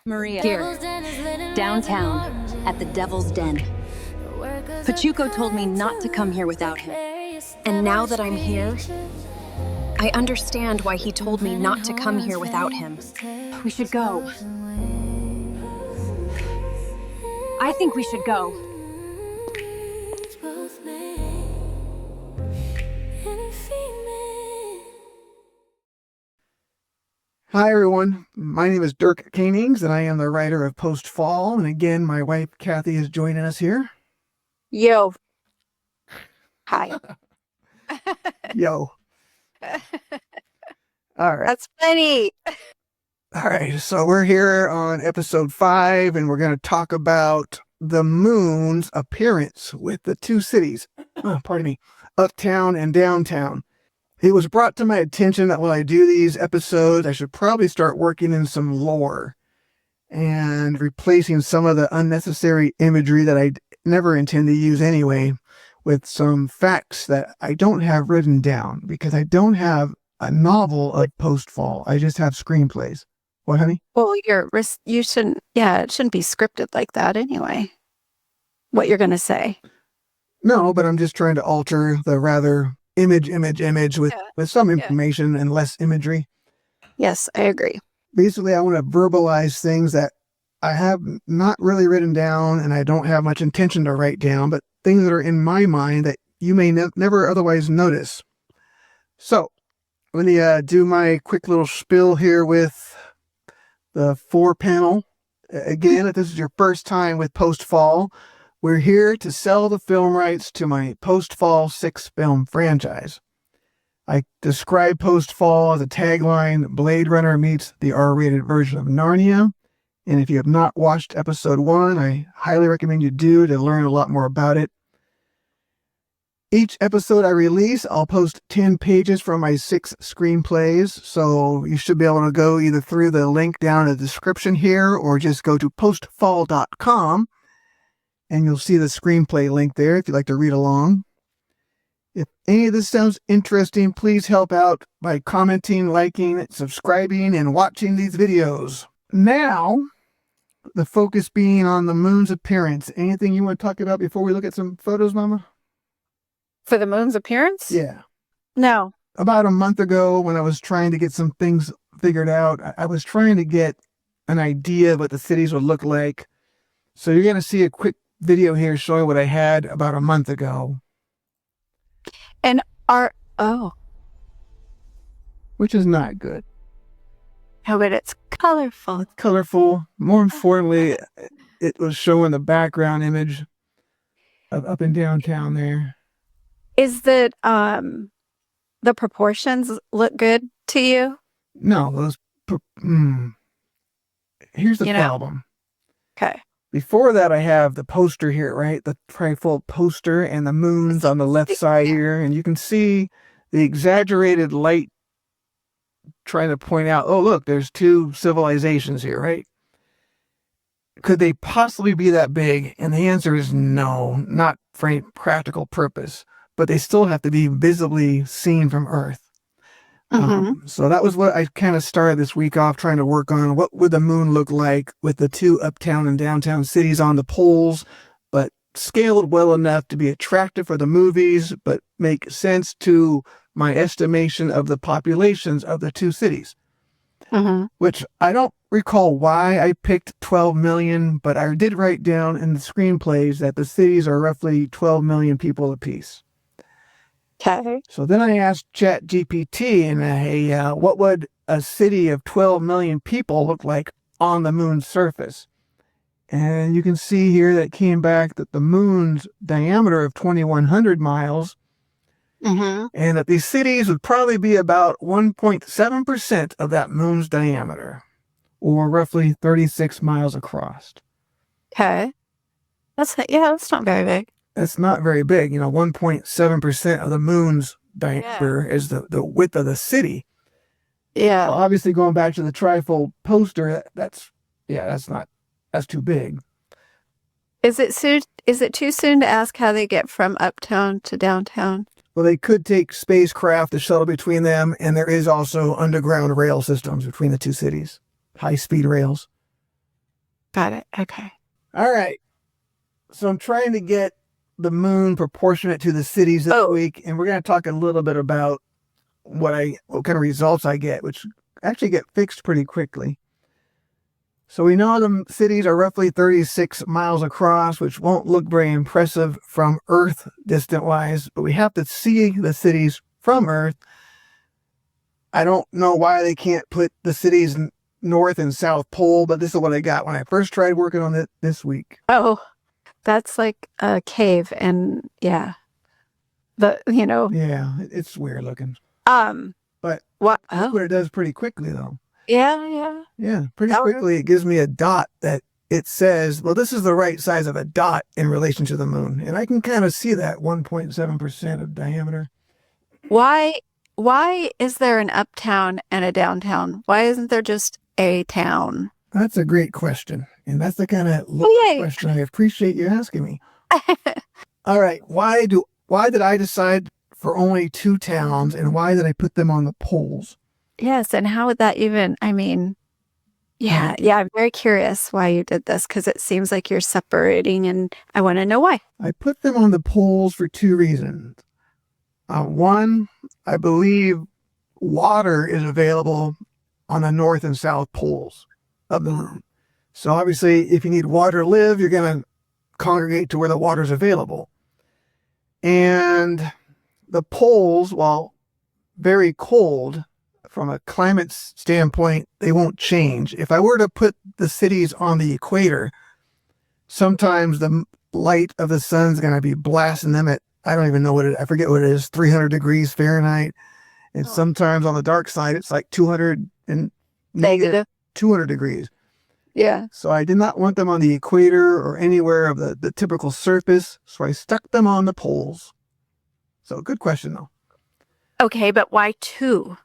Maria. Here, downtown, at the Devil's Den. Pachuco told me not to come here without him. And now that I'm here, I understand why he told me not to come here without him. We should go. I think we should go. Hi everyone, my name is Dirk Koenings and I am the writer of Post Fall, and again my wife Kathy is joining us here. Yo. Hi. Yo. All right. That's funny. All right, so we're here on episode 5 and we're going to talk about the moon's appearance with the two cities, Uptown and Downtown. It was brought to my attention that while I do these episodes, I should probably start working in some lore and replacing some of the unnecessary imagery that I never intend to use anyway with some facts that I don't have written down, because I don't have a novel of post-fall. I just have screenplays. What, honey? Well, it shouldn't be scripted like that anyway. What you're going to say. No, but I'm just trying to alter the rather image with some information and less imagery. Yes, I agree. Basically, I want to verbalize things that I have not really written down and I don't have much intention to write down, but things that are in my mind that you may never otherwise notice. So, let me do my quick little spiel here with the 4-panel. Again, if this is your first time with Post Fall, we're here to sell the film rights to my Post Fall 6-film franchise. I describe Post Fall as a tagline, Blade Runner meets the R-rated version of Narnia. And if you have not watched episode 1, I highly recommend you do to learn a lot more about it. Each episode I release, I'll post 10 pages from my 6 screenplays. So you should be able to go either through the link down in the description here or just go to postfall.com. And you'll see the screenplay link there if you'd like to read along. If any of this sounds interesting, please help out by commenting, liking, subscribing, and watching these videos. Now, the focus being on the moon's appearance. Anything you want to talk about before we look at some photos, Mama? For the moon's appearance? Yeah. No. About a month ago, when I was trying to get some things figured out, I was trying to get an idea of what the cities would look like. So you're going to see a quick video here showing what I had about a month ago. And which is not good. Oh, but it's colorful. It's colorful. More importantly, it was showing the background image of up in downtown there. Is that the proportions look good to you? No, those. Here's the problem. Okay. Before that, I have the poster here, right? The trifold poster and the moons on the left side here. And you can see the exaggerated light trying to point out, oh, look, there's 2 civilizations here, right? Could they possibly be that big? And the answer is no, not for any practical purpose. But they still have to be visibly seen from Earth. So that was what I kind of started this week off trying to work on. What would the moon look like with the 2 uptown and downtown cities on the poles, but scaled well enough to be attractive for the movies, but make sense to my estimation of the populations of the 2 cities. Which I don't recall why I picked 12 million, but I did write down in the screenplays that the cities are roughly 12 million people apiece. Okay. So then I asked ChatGPT, and what would a city of 12 million people look like on the moon's surface? And you can see here that it came back that the moon's diameter of 2,100 miles, and that these cities would probably be about 1.7% of that moon's diameter, or roughly 36 miles across. Okay. That's not very big. That's not very big. 1.7% of the moon's diameter is the width of the city. Yeah. Well, obviously, going back to the trifold poster, that's too big. Is it too soon to ask how they get from uptown to downtown? Well, they could take spacecraft to shuttle between them, and there is also underground rail systems between the 2 cities, high-speed rails. Got it. Okay. All right. So I'm trying to get the moon proportionate to the cities this week, and we're going to talk a little bit about what kind of results I get, which actually get fixed pretty quickly. So we know the cities are roughly 36 miles across, which won't look very impressive from Earth distant-wise, but we have to see the cities from Earth. I don't know why they can't put the cities North and South Pole, but this is what I got when I first tried working on it this week. Oh, that's like a cave, and yeah, Yeah, it's weird looking. But what? what it does pretty quickly though. Yeah. Yeah, pretty quickly it gives me a dot that it says, well, this is the right size of a dot in relation to the moon, and I can kind of see that 1.7% of diameter. Why is there an uptown and a downtown? Why isn't there just a town? That's a great question. And that's the kind of question I appreciate you asking me. All right. Why did I decide for only 2 towns, and why did I put them on the poles? Yes. And how would that even, I'm very curious why you did this, because it seems like you're separating, and I want to know why. I put them on the poles for 2 reasons. One, I believe water is available on the north and south poles of the moon. So obviously, if you need water to live, you're going to congregate to where the water is available. And the poles, while very cold from a climate standpoint, they won't change. If I were to put the cities on the equator, sometimes the light of the sun's going to be blasting them at, I don't even know I forget what it is, 300 degrees Fahrenheit. And sometimes on the dark side, it's like 200 and negative 200 degrees. Yeah. So I did not want them on the equator or anywhere of the typical surface. So I stuck them on the poles. So good question though. Okay, but why 2?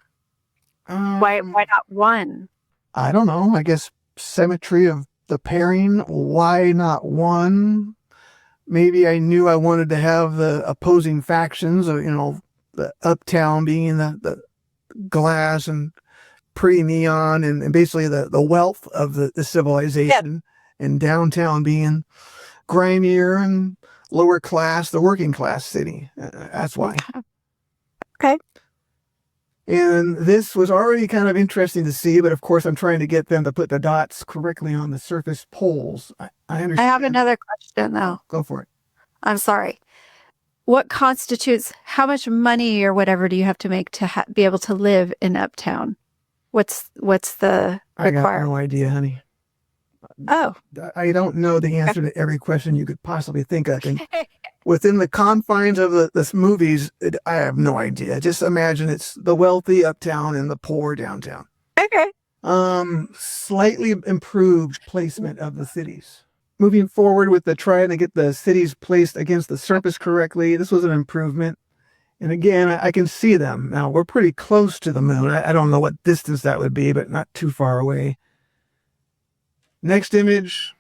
Why not 1? I don't know. I guess symmetry of the pairing. Why not 1? Maybe I knew I wanted to have the opposing factions of, the Uptown being the glass and pretty neon and basically the wealth of the civilization, and Downtown being grimier and lower class, the working class city. That's why. Okay. And this was already kind of interesting to see, but of course I'm trying to get them to put the dots correctly on the surface poles. I understand. I have another question though. Go for it. I'm sorry. What constitutes, how much money or whatever do you have to make to be able to live in Uptown? What's the I got requirement? no idea, honey. Oh. I don't know the answer to every question you could possibly think of. And within the confines of the movies, I have no idea. Just imagine it's the wealthy Uptown and the poor Downtown. Okay. Slightly improved placement of the cities. Moving forward with trying to get the cities placed against the surface correctly, this was an improvement. And again, I can see them. Now, we're pretty close to the moon. I don't know what distance that would be, but not too far away. Next image,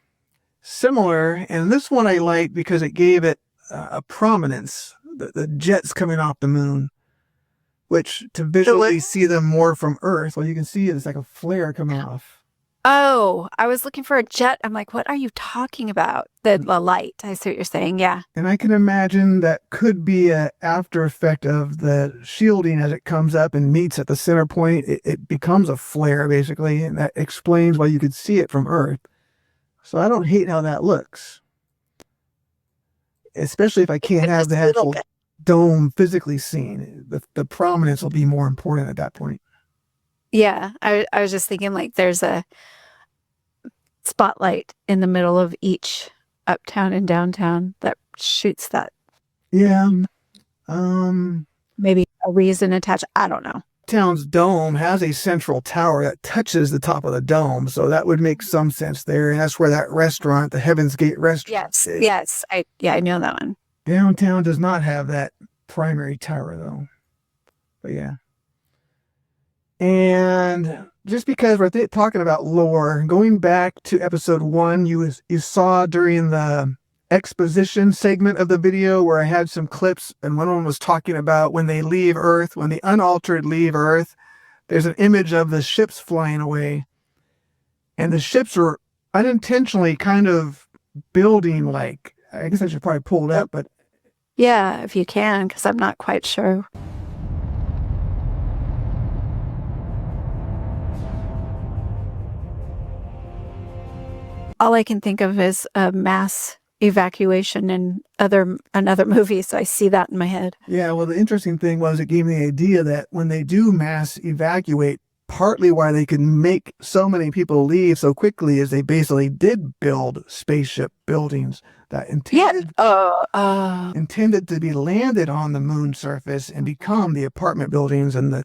similar. And this one I like because it gave it a prominence. The jets coming off the moon, which to visually see them more from Earth, well, you can see it's like a flare coming off. Oh, I was looking for a jet. I'm like, what are you talking about? The light. I see what you're saying. Yeah. And I can imagine that could be an after effect of the shielding as it comes up and meets at the center point. It becomes a flare, basically, and that explains why you could see it from Earth. So I don't hate how that looks. Especially if I can't have the actual dome physically seen. The prominence will be more important at that point. Yeah. I was just thinking like there's a spotlight in the middle of each Uptown and Downtown that shoots that. Yeah. Maybe a reason attached. I don't know. Town's dome has a central tower that touches the top of the dome, so that would make some sense there. And that's where that restaurant, the Heaven's Gate restaurant, is. Yes. I know that one. Downtown does not have that primary tower, though. But yeah. And just because we're talking about lore, going back to episode 1, you saw during the exposition segment of the video where I had some clips, and one of them was talking about when they leave Earth, when the Unaltered leave Earth, there's an image of the ships flying away. And the ships are unintentionally kind of building like, I guess I should probably pull it up, but Yeah, if you can, because I'm not quite sure. All I can think of is a mass evacuation in another movie, so I see that in my head. yeah, well, the interesting thing was it gave me the idea that when they do mass evacuate, partly why they can make so many people leave so quickly is they basically did build spaceship buildings that intended to be landed on the moon surface and become the apartment buildings and the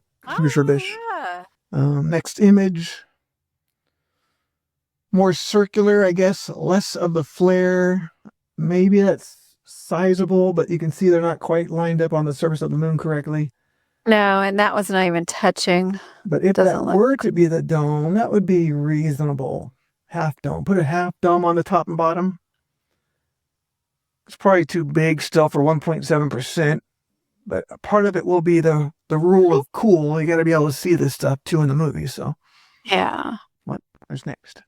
rubbish. Yeah. Next image. More circular, I guess, less of the flare. Maybe that's sizable, but you can see they're not quite lined up on the surface of the moon correctly. No, and that was not even touching. But if Doesn't that look- were to be the dome, that would be reasonable. Half dome. Put a half dome on the top and bottom. It's probably too big still for 1.7%, but a part of it will be the rule of cool. You got to be able to see this stuff too in the movie. So Yeah. what's next?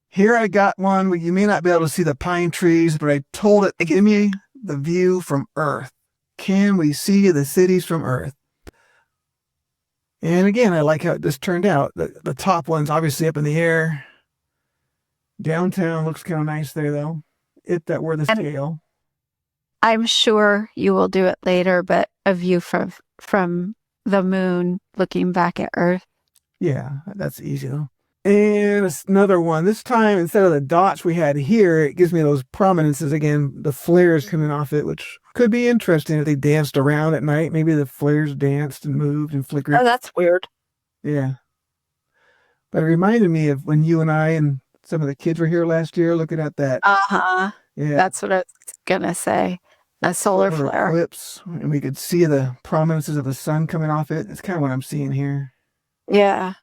Here I got one where you may not be able to see the pine trees, but I told it to give me the view from Earth. Can we see the cities from Earth? And again, I like how this turned out. The top one's obviously up in the air. Downtown looks kind of nice there, though. If that were the scale. I'm sure you will do it later, but a view from the moon looking back at Earth. Yeah, that's easy, though. And it's another one. This time, instead of the dots we had here, it gives me those prominences again, the flares coming off it, which could be interesting if they danced around at night. Maybe the flares danced and moved and flickered. Oh, that's weird. Yeah. But it reminded me of when you and I and some of the kids were here last year looking at that. Uh-huh. Yeah. That's what I was gonna say. A solar flare. Eclipse, and we could see the prominences of the sun coming off it. It's kind of what I'm seeing here. Yeah.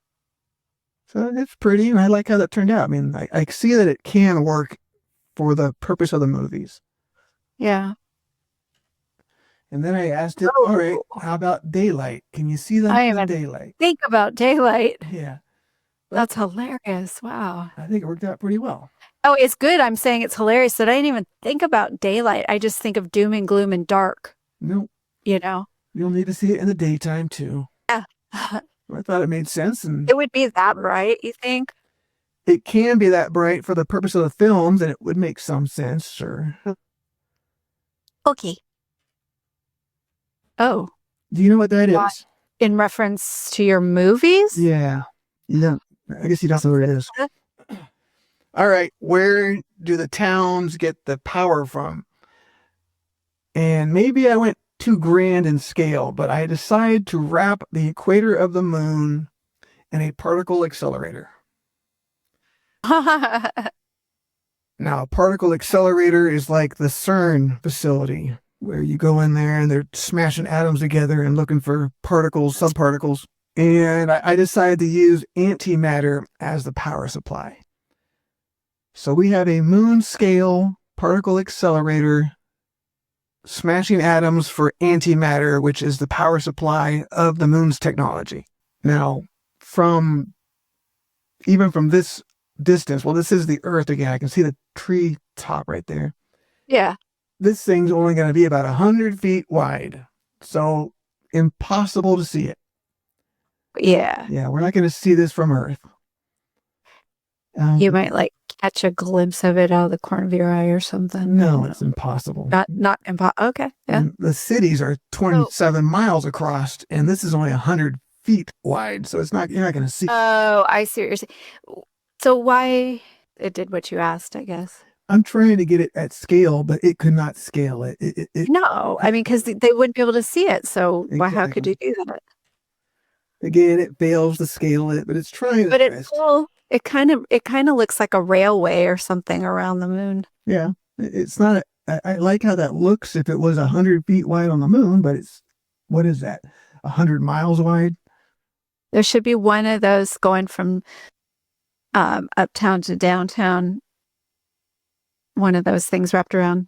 So it's pretty, and I like how that turned out. I mean, I see that it can work for the purpose of the movies. Yeah. And then I asked it, all right, how about daylight? Can you see that in daylight? Think about daylight. Yeah. That's hilarious. Wow. I think it worked out pretty well. Oh, it's good. I'm saying it's hilarious that I didn't even think about daylight. I just think of doom and gloom and dark. Nope. You know? You'll need to see it in the daytime, too. Yeah. I thought it made sense. And it would be that bright, you think? It can be that bright for the purpose of the films, and it would make some sense, sure. Okay. Oh. Do you know what that is? In reference to your movies? Yeah. No, I guess you don't know what it is. All right. Where do the towns get the power from? And maybe I went too grand in scale, but I decided to wrap the equator of the moon in a particle accelerator. Now, a particle accelerator is like the CERN facility, where you go in there and they're smashing atoms together and looking for particles, subparticles. And I decided to use antimatter as the power supply. So we have a moon scale particle accelerator smashing atoms for antimatter, which is the power supply of the moon's technology. Now, even from this distance, well, this is the Earth again. I can see the tree top right there. Yeah. This thing's only going to be about 100 feet wide. So impossible to see it. Yeah. Yeah, we're not going to see this from Earth. You might catch a glimpse of it out of the corner of your eye or something. No, it's impossible. Not impossible. Okay. Yeah. And the cities are 27 miles across, and this is only 100 feet wide. So you're not going to see. Oh, I see what you're saying. So why it did what you asked, I guess. I'm trying to get it at scale, but it could not scale it. No, I mean, because they wouldn't be able to see it. So how could you do that? Again, it fails to scale it, but it's trying. But it's cool. It kind of looks like a railway or something around the moon. Yeah, it's not. I like how that looks if it was 100 feet wide on the moon, but what is that? 100 miles wide? There should be one of those going from uptown to downtown. One of those things wrapped around.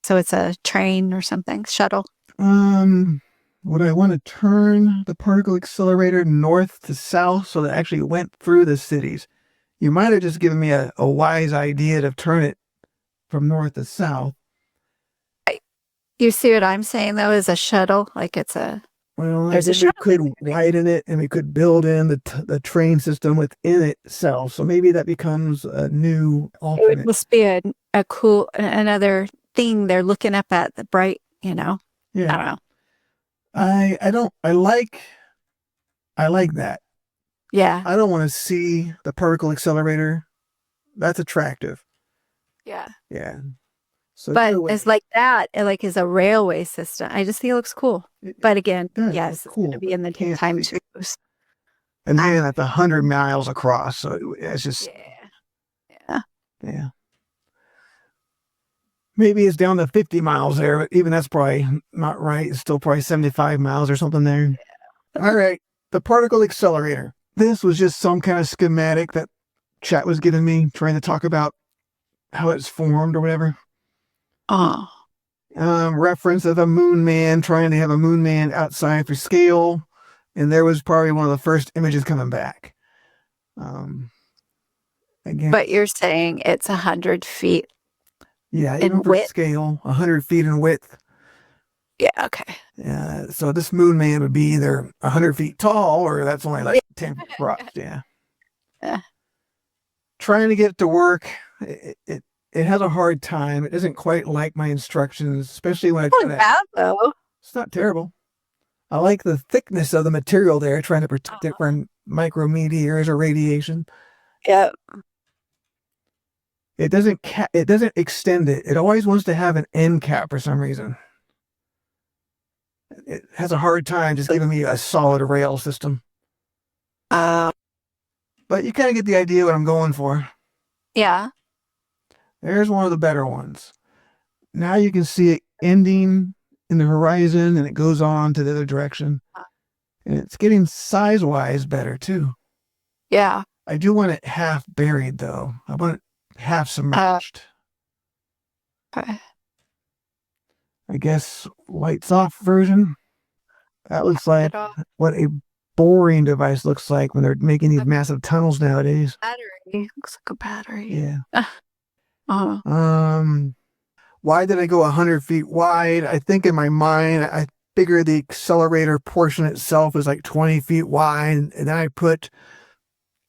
So it's a train or something, shuttle. Would I want to turn the particle accelerator north to south so that it actually went through the cities? You might have just given me a wise idea to turn it from north to south. You see what I'm saying, though, is a shuttle. Like it's a... Well, I There's a think we shuttle. could widen it, and we could build in the train system within itself. So maybe that becomes a new It alternate. must be a cool, another thing they're looking up at, the bright, you know? Yeah. I don't know. I like that. Yeah. I don't want to see the particle accelerator. That's attractive. Yeah. Yeah. So But either way, it's like that, it like is a railway system. I just think it looks cool. But again, does yes, look it's cool, going to be but in the you can't time see too. and then that's 100 miles across. So it's just, yeah. Maybe it's down to 50 miles there, but even that's probably not right. It's still probably 75 miles or something there. All right. The particle accelerator. This was just some kind of schematic that chat was giving me, trying to talk about how it's formed or whatever. Oh. Reference of a moon man, trying to have a moon man outside for scale. And there was probably one of the first images coming back. Again, But you're saying it's 100 feet. yeah, in even for width? scale, 100 feet in width. Yeah, okay. Yeah, so this moon man would be either 100 feet tall, or that's only like 10 feet across. Yeah. Yeah. Trying to get it to work, it has a hard time. It doesn't quite like my instructions, especially when I try Not to. bad, though. It's not terrible. I like the thickness of the material there, trying to protect it from micrometeors or radiation. Yeah. It doesn't extend it. It always wants to have an end cap for some reason. It has a hard time just giving me a solid rail system. But you kind of get the idea what I'm going for. Yeah. There's one of the better ones. Now you can see it ending in the horizon, and it goes on to the other direction. And it's getting size-wise better, too. Yeah. I do want it half buried, though. I want it half submerged. Okay. I guess lights off version. That looks like It what a boring device looks like when they're making these massive tunnels nowadays. battery. Looks like a battery. Yeah. Uh-huh. Why did I go 100 feet wide? I think in my mind, I figured the accelerator portion itself is like 20 feet wide. And then I put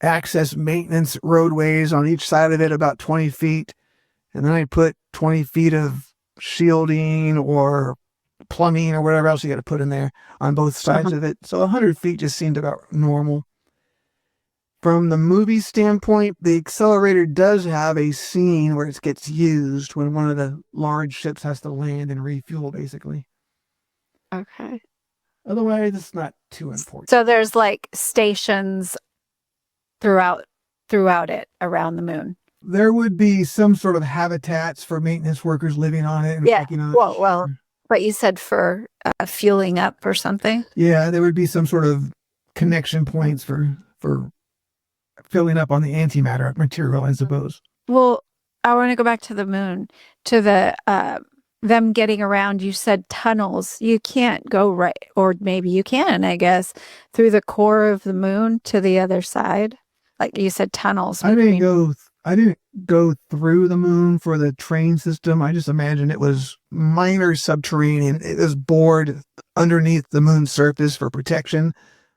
access maintenance roadways on each side of it about 20 feet. And then I put 20 feet of shielding or plumbing or whatever else you got to put in there on both sides of it. So 100 feet just seemed about normal. From the movie standpoint, the accelerator does have a scene where it gets used when one of the large ships has to land and refuel, basically. Okay. Otherwise, it's not too important. So there's like stations throughout it around the moon. There would be some sort of habitats for maintenance workers living on it and working on it. Well, but you said for fueling up or something. Yeah, there would be some sort of connection points for filling up on the antimatter material, I suppose. Well, I want to go back to the moon, to the them getting around. You said tunnels. You can't go right, or maybe you can, I guess, through the core of the moon to the other side. Like you said, tunnels. I didn't go through the moon for the train system. I just imagined it was minor subterranean. It was bored underneath the moon's surface for protection.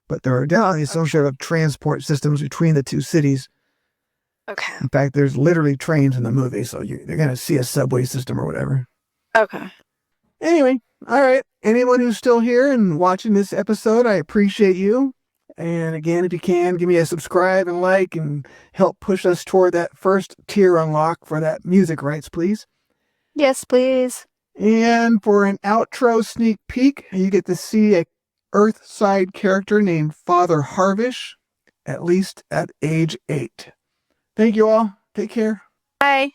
But there are definitely some sort of transport systems between the two cities. Okay. In fact, there's literally trains in the movie, so you're going to see a subway system or whatever. Okay. Anyway, all right. Anyone who's still here and watching this episode, I appreciate you. And again, if you can, give me a subscribe and like and help push us toward that first tier unlock for that music rights, please. Yes, please. And for an outro sneak peek, you get to see a Earthside character named Father Harvish, at least at age 8. Thank you all. Take care. Bye.